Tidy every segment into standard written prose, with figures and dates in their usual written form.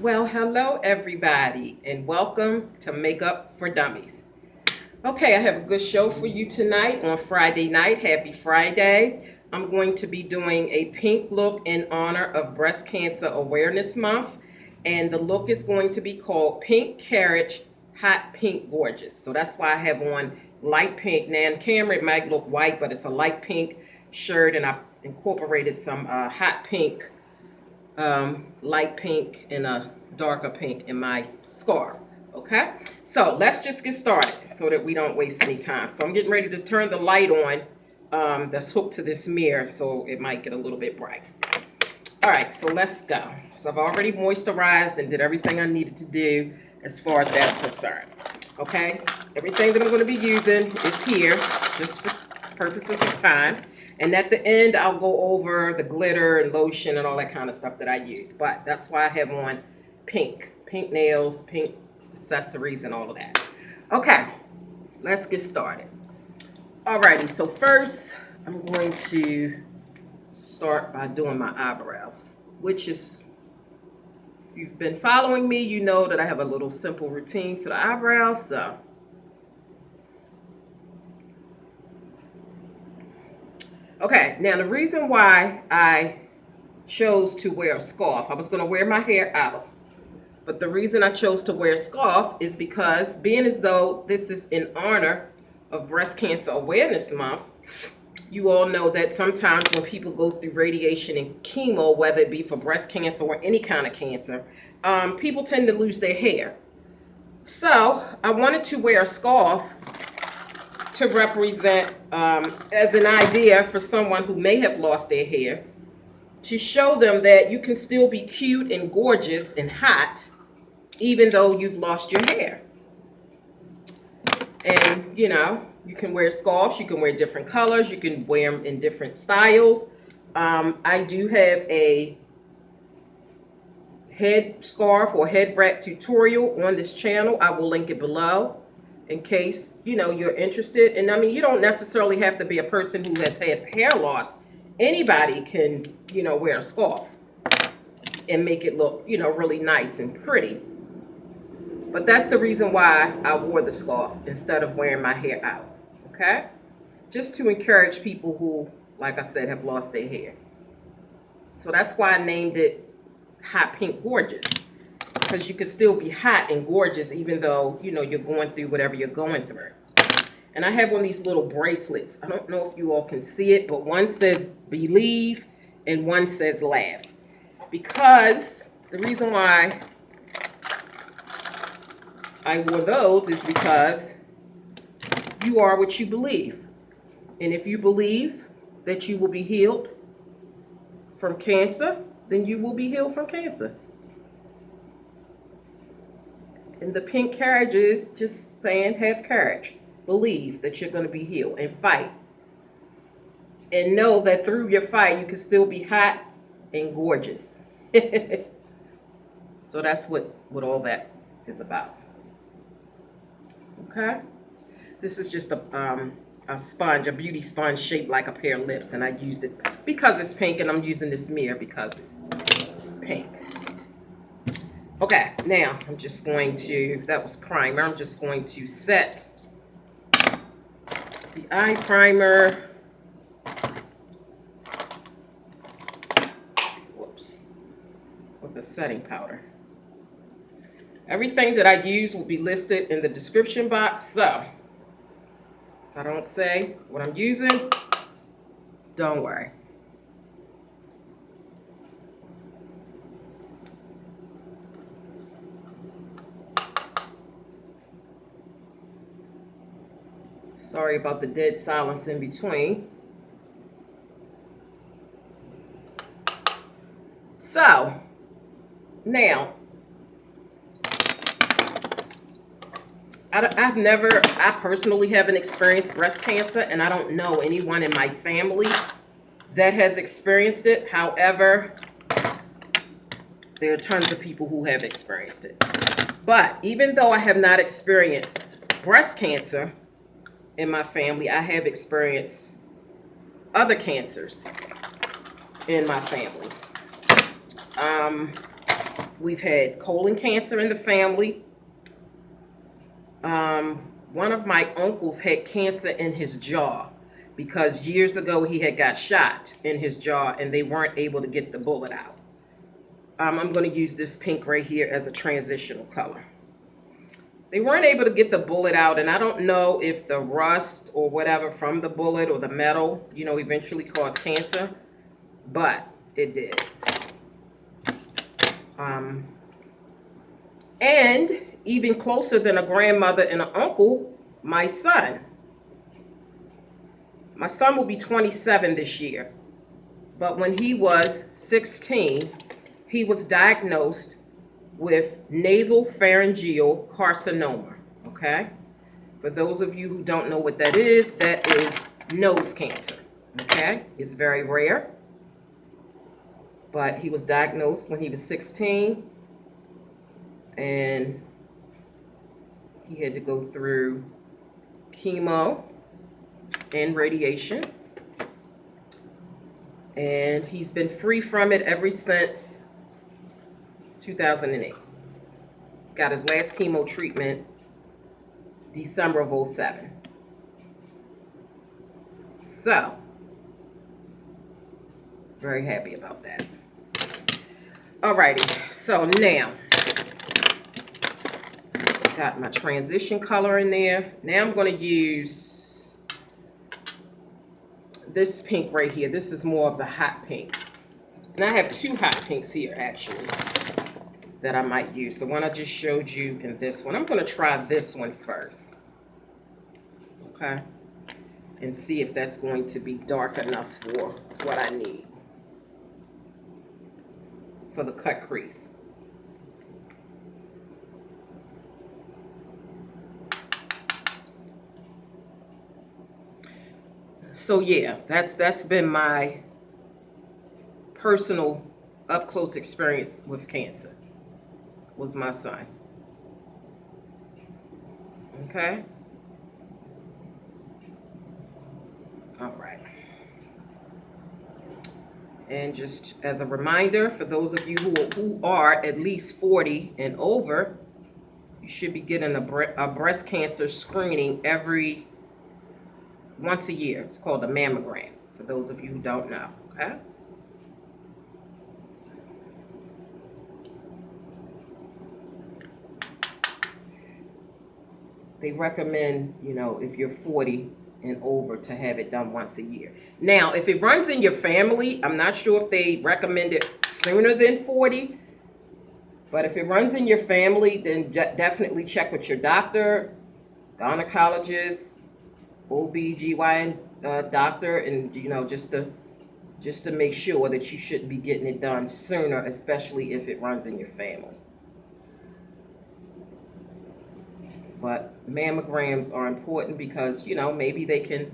Well, hello everybody, and welcome to Makeup for Dummies. Okay, I have a good show for you tonight on Friday night. Happy Friday. I'm going to be doing a pink look in honor of Breast Cancer Awareness Month, and the look is going to be called Pink Carriage Hot Pink Gorgeous. So that's why I have on light pink. Now in camera it might look white, but it's a light pink shirt, and I incorporated some hot pink, light pink, and a darker pink in my scarf. Okay, so let's just get started so that we don't waste any time. So I'm getting ready to turn the light on that's hooked to this mirror, so it might get a little bit bright. All right, so let's go. So I've already moisturized and did everything I needed to do as far as that's concerned. Okay, everything that I'm going to be using is here just for purposes of time. And at the end, I'll go over the glitter and lotion and all that kind of stuff that I use. But that's why I have on pink nails, pink accessories, and all of that. Okay, let's get started. Alrighty, so first I'm going to start by doing my eyebrows, which is, if you've been following me, you know that I have a little simple routine for the eyebrows. So okay, now the reason why I chose to wear a scarf, I was going to wear my hair out, but the reason I chose to wear a scarf is because, being as though this is in honor of Breast Cancer Awareness Month, you all know that sometimes when people go through radiation and chemo, whether it be for breast cancer or any kind of cancer, people tend to lose their hair. So I wanted to wear a scarf to represent, as an idea for someone who may have lost their hair, to show them that you can still be cute and gorgeous and hot even though you've lost your hair. And you know, you can wear scarves, you can wear different colors, you can wear them in different styles. I do have a head scarf or head wrap tutorial on this channel. I will link it below in case, you know, you're interested. And I mean, you don't necessarily have to be a person who has had hair loss. Anybody can, you know, wear a scarf and make it look, you know, really nice and pretty. But that's the reason why I wore the scarf instead of wearing my hair out. Okay, just to encourage people who, like I said, have lost their hair. So that's why I named it Hot Pink Gorgeous, because you can still be hot and gorgeous even though, you know, you're going through whatever you're going through. And I have one of these little bracelets. I don't know if you all can see it, but one says believe and one says laugh. Because the reason why I wore those is because you are what you believe. And if you believe that you will be healed from cancer, then you will be healed from cancer. And the pink carriage is just saying, have courage. Believe that you're going to be healed and fight. And know that through your fight, you can still be hot and gorgeous. So that's what all that is about. Okay? This is just a sponge, a beauty sponge shaped like a pair of lips. And I used it because it's pink, and I'm using this mirror because it's pink. Okay, now I'm just going to, that was primer. I'm just going to set the eye primer. Whoops. With the setting powder. Everything that I use will be listed in the description box. So if I don't say what I'm using, don't worry. Sorry about the dead silence in between. So, now, I personally haven't experienced breast cancer, and I don't know anyone in my family that has experienced it. However, there are tons of people who have experienced it. But even though I have not experienced breast cancer in my family, I have experienced other cancers in my family. We've had colon cancer in the family. One of my uncles had cancer in his jaw because years ago he had got shot in his jaw and they weren't able to get the bullet out. I'm going to use this pink right here as a transitional color. They weren't able to get the bullet out, and I don't know if the rust or whatever from the bullet or the metal, you know, eventually caused cancer, but it did. And even closer than a grandmother and an uncle, my son. My son will be 27 this year, but when he was 16, he was diagnosed with nasal pharyngeal carcinoma, okay? For those of you who don't know what that is nose cancer, okay? It's very rare, but he was diagnosed when he was 16, and he had to go through chemo and radiation, and he's been free from it ever since 2008. Got his last chemo treatment December of 2007. So, very happy about that. Alrighty, so now, got my transition color in there. Now I'm going to use this pink right here. This is more of the hot pink. And I have two hot pinks here, actually, that I might use. The one I just showed you and this one. I'm going to try this one first. Okay? And see if that's going to be dark enough for what I need for the cut crease. So yeah, that's been my personal up-close experience with cancer, was my son. Okay? All right. And just as a reminder, for those of you who are at least 40 and over, you should be getting a breast cancer screening once a year. It's called a mammogram, for those of you who don't know, okay? They recommend, you know, if you're 40 and over, to have it done once a year. Now, if it runs in your family, I'm not sure if they recommend it sooner than 40, but if it runs in your family, then definitely check with your doctor, gynecologist, OB/GYN doctor, and you know, just to make sure that you shouldn't be getting it done sooner, especially if it runs in your family. But mammograms are important because, you know, maybe they can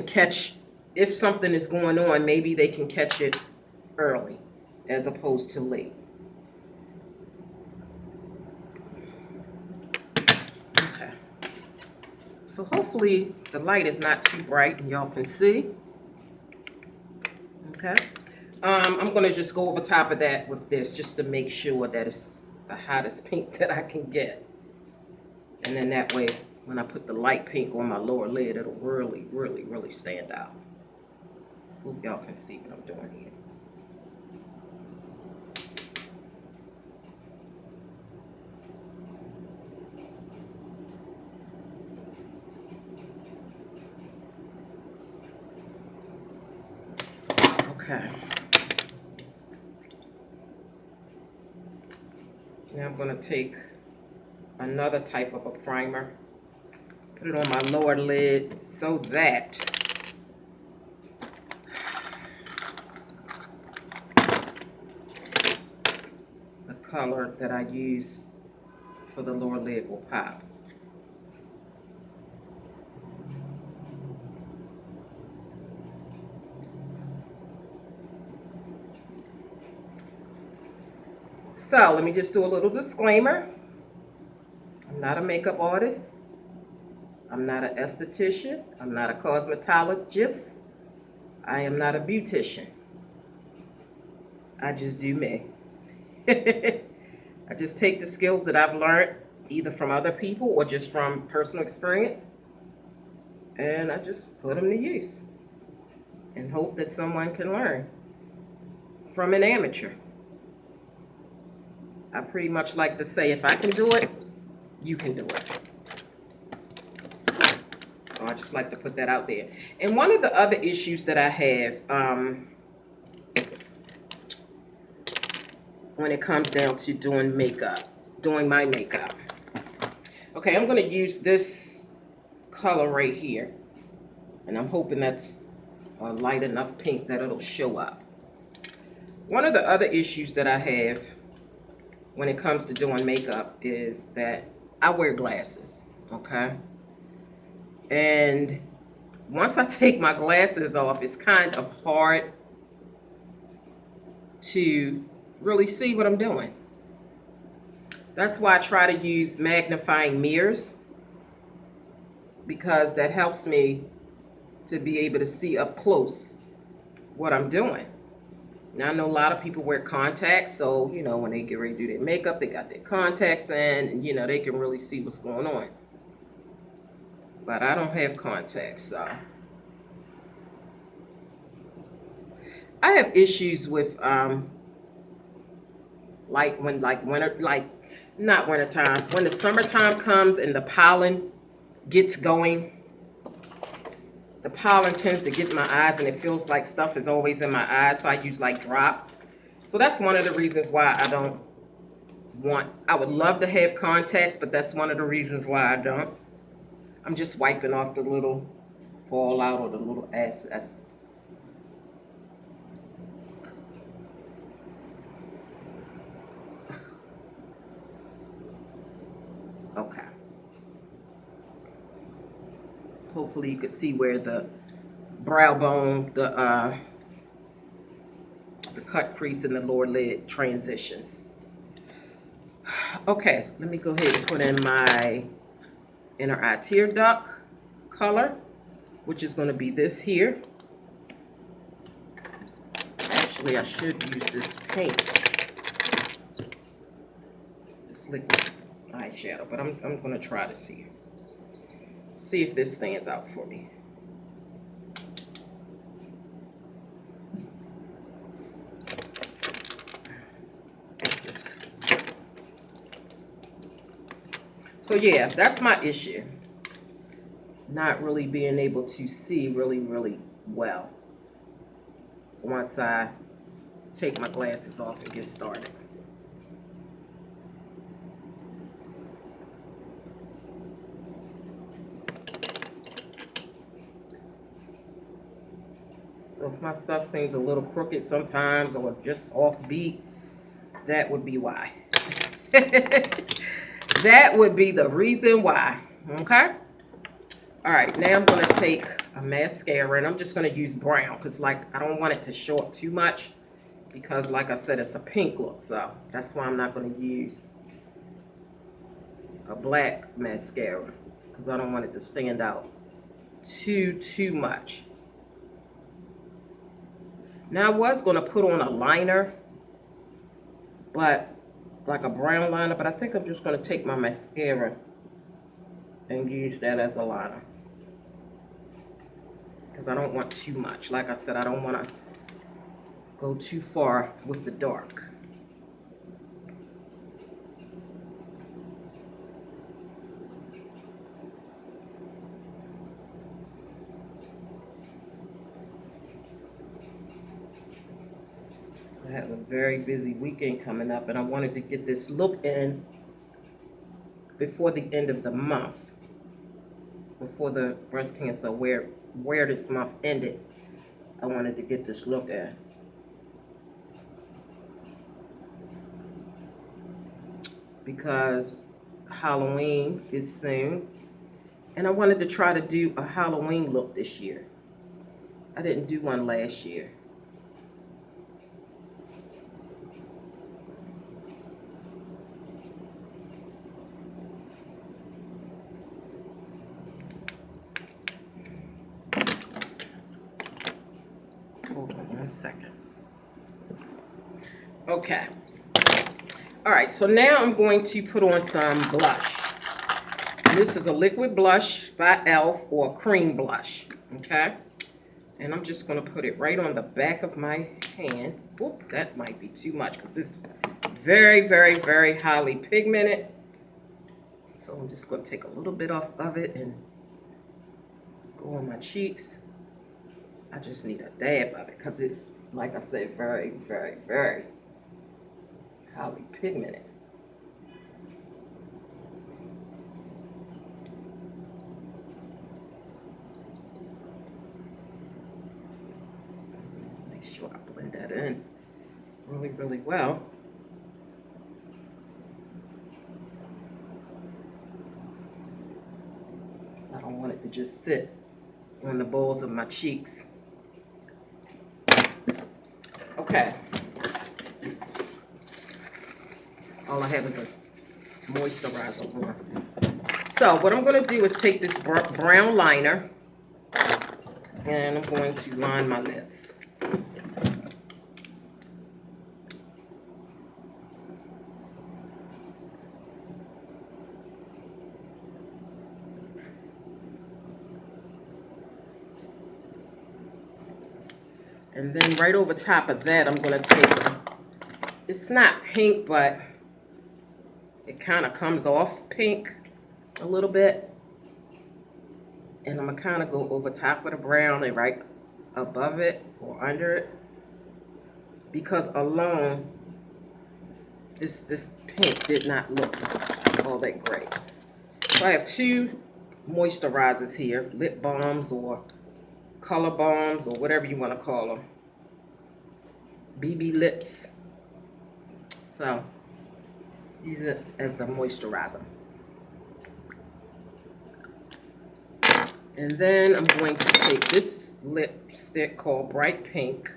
catch, if something is going on, maybe they can catch it early as opposed to late. Okay. So hopefully the light is not too bright and y'all can see. Okay. I'm going to just go over top of that with this just to make sure that it's the hottest pink that I can get. And then that way, when I put the light pink on my lower lid, it'll really, really, really stand out. Hope y'all can see what I'm doing here. Okay. Now I'm going to take another type of a primer, put it on my lower lid so that the color that I use for the lower lid will pop. So let me just do a little disclaimer. I'm not a makeup artist. I'm not an esthetician. I'm not a cosmetologist. I am not a beautician. I just do me. I just take the skills that I've learned either from other people or just from personal experience, and I just put them to use and hope that someone can learn from an amateur. I pretty much like to say, if I can do it, you can do it. So I just like to put that out there. And one of the other issues that I have when it comes down to doing makeup, doing my makeup. Okay, I'm going to use this color right here. And I'm hoping that's a light enough pink that it'll show up. One of the other issues that I have when it comes to doing makeup is that I wear glasses, okay? And once I take my glasses off, it's kind of hard to really see what I'm doing. That's why I try to use magnifying mirrors, because that helps me to be able to see up close what I'm doing. Now, I know a lot of people wear contacts, so, you know, when they get ready to do their makeup, they got their contacts in, and, you know, they can really see what's going on. But I don't have contacts, so. I have issues with, not wintertime, when the summertime comes and the pollen gets going. The pollen tends to get in my eyes, and it feels like stuff is always in my eyes, so I use like drops. So that's one of the reasons why I would love to have contacts, but that's one of the reasons why I don't. I'm just wiping off the little fallout or the little excess. Okay. Hopefully you can see where the brow bone, the cut crease in the lower lid transitions. Okay, let me go ahead and put in my inner eye tear duct color, which is going to be this here. Actually, I should use this paint, this liquid eyeshadow, but I'm going to try to see if this stands out for me. So yeah, that's my issue. Not really being able to see really well once I take my glasses off and get started. So if my stuff seems a little crooked sometimes or just offbeat, that would be why. That would be the reason why, okay? All right, now I'm going to take a mascara, and I'm just going to use brown because, like, I don't want it to show up too much because, like I said, it's a pink look, so that's why I'm not going to use a black mascara because I don't want it to stand out too much. Now, I was going to put on a liner, but like a brown liner, but I think I'm just going to take my mascara and use that as a liner because I don't want too much. Like I said, I don't want to go too far with the dark. I have a very busy weekend coming up, and I wanted to get this look in before the end of the month, before the breast cancer where this month ended. I wanted to get this look in. Because Halloween is soon, and I wanted to try to do a Halloween look this year. I didn't do one last year. Hold on 1 second. Okay. All right, so now I'm going to put on some blush. This is a liquid blush by e.l.f. or a cream blush, okay? And I'm just going to put it right on the back of my hand. Whoops, that might be too much because it's very, very, very highly pigmented. So I'm just going to take a little bit off of it and go on my cheeks. I just need a dab of it because it's, like I said, very, very, very highly pigmented. Make sure I blend that in really, really well. I don't want it to just sit on the balls of my cheeks. Okay. All I have is a moisturizer on. So what I'm going to do is take this brown liner and I'm going to line my lips. And then right over top of that, I'm going to take, it's not pink, but it kind of comes off pink a little bit. And I'm going to kind of go over top of the brown and right above it or under it. Because alone, this pink did not look all that great. So I have two moisturizers here, lip balms or color balms or whatever you want to call them. BB lips. So use it as a moisturizer. And then I'm going to take this lipstick called Bright Pink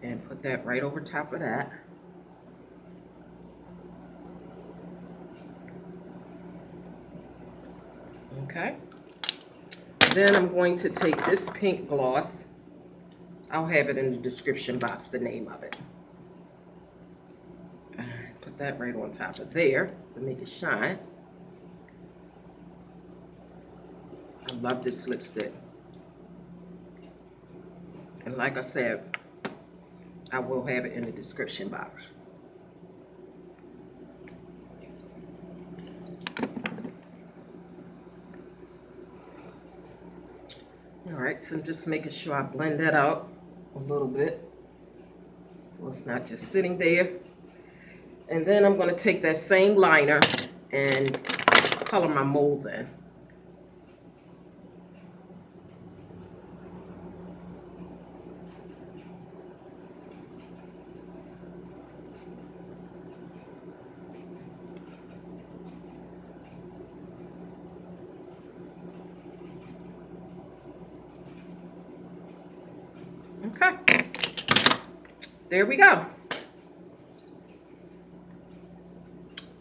and put that right over top of that. Okay. Then I'm going to take this pink gloss. I'll have it in the description box, the name of it. Put that right on top of there to make it shine. I love this lipstick. And like I said, I will have it in the description box. Alright, so I'm just making sure I blend that out a little bit so it's not just sitting there. And then I'm going to take that same liner and color my moles in. Okay, there we go.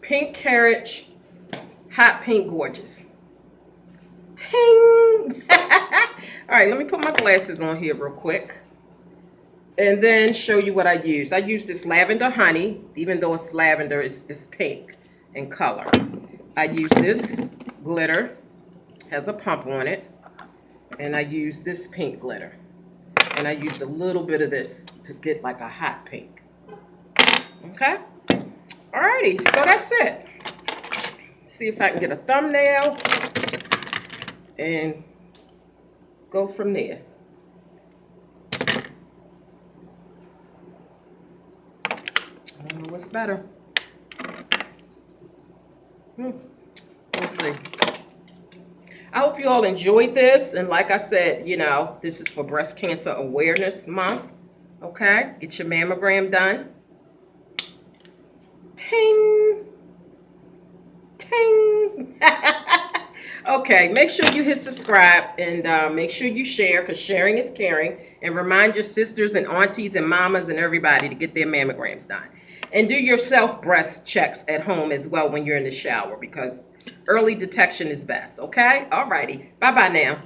Pink Carriage, Hot Pink Gorgeous. Ting! All right, let me put my glasses on here real quick and then show you what I used. I used this Lavender Honey, even though it's lavender, it's pink in color. I used this glitter, has a pump on it, and I used this pink glitter. And I used a little bit of this to get like a hot pink. Okay? Alrighty, so that's it. See if I can get a thumbnail and go from there. I don't know what's better. We'll see. I hope you all enjoyed this. And like I said, you know, this is for Breast Cancer Awareness Month. Okay? Get your mammogram done. Ting! Ting! Okay, make sure you hit subscribe and make sure you share, because sharing is caring. And remind your sisters and aunties and mamas and everybody to get their mammograms done. And do your self-breast checks at home as well when you're in the shower, because early detection is best, okay? All righty. Bye-bye now.